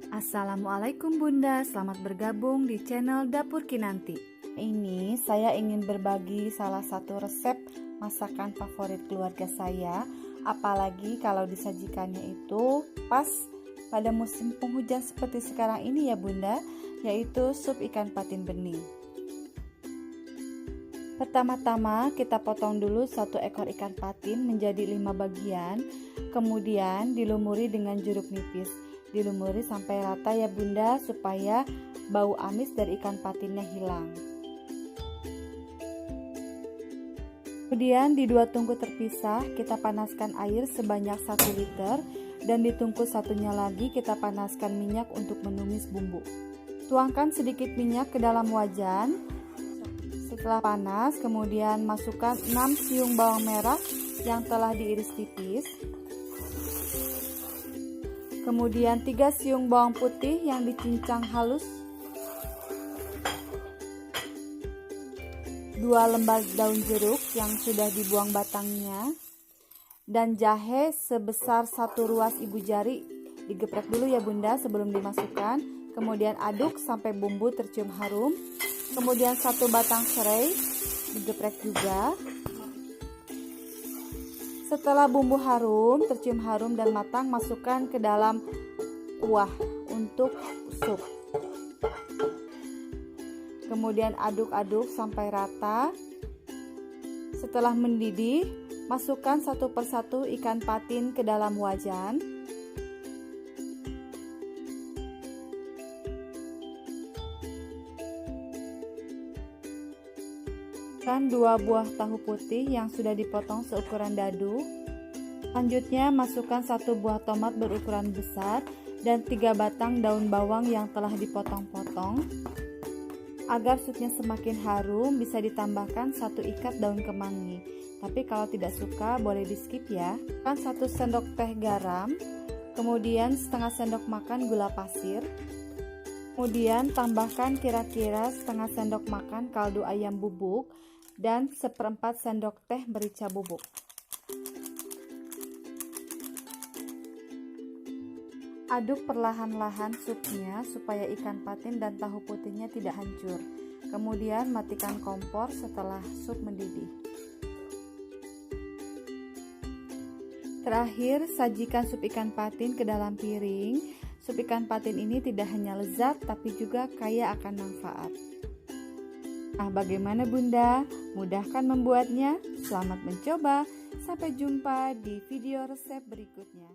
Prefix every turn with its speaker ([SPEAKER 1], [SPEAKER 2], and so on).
[SPEAKER 1] Assalamualaikum Bunda, selamat bergabung di channel Dapur Kinanti. Ini saya ingin berbagi salah satu resep masakan favorit keluarga saya, apalagi kalau disajikannya itu pas pada musim penghujan seperti sekarang ini ya Bunda, yaitu sup ikan patin bening. Pertama-tama kita potong dulu satu ekor ikan patin menjadi 5 bagian, kemudian dilumuri dengan jeruk nipis. Dilumuri sampai rata ya Bunda, supaya bau amis dari ikan patinnya hilang. Kemudian di dua tungku terpisah kita panaskan air sebanyak 1 liter, dan di tungku satunya lagi kita panaskan minyak untuk menumis bumbu. Tuangkan sedikit minyak ke dalam wajan. Setelah panas, kemudian masukkan 6 siung bawang merah yang telah diiris tipis. Kemudian 3 siung bawang putih yang dicincang halus, 2 lembar daun jeruk yang sudah dibuang batangnya, dan jahe sebesar 1 ruas ibu jari. Digeprek dulu ya Bunda sebelum dimasukkan. Kemudian aduk sampai bumbu tercium harum. Kemudian 1 batang serai digeprek juga. Setelah bumbu harum, tercium harum dan matang, masukkan ke dalam kuah untuk sup. Kemudian aduk-aduk sampai rata. Setelah mendidih, masukkan satu persatu ikan patin ke dalam wajan. Masukkan 2 buah tahu putih yang sudah dipotong seukuran dadu. Selanjutnya masukkan 1 buah tomat berukuran besar dan 3 batang daun bawang yang telah dipotong-potong. Agar supnya semakin harum, bisa ditambahkan 1 ikat daun kemangi. Tapi kalau tidak suka boleh di skip ya. 1 sendok teh garam, kemudian setengah sendok makan gula pasir. Kemudian tambahkan kira-kira setengah sendok makan kaldu ayam bubuk dan 1/4 sendok teh merica bubuk. Aduk perlahan-lahan supnya supaya ikan patin dan tahu putihnya tidak hancur. Kemudian matikan kompor setelah sup mendidih. Terakhir, sajikan sup ikan patin ke dalam piring. Sup ikan patin ini tidak hanya lezat tapi juga kaya akan manfaat. Nah, bagaimana Bunda? Mudah kan membuatnya? Selamat mencoba. Sampai jumpa di video resep berikutnya.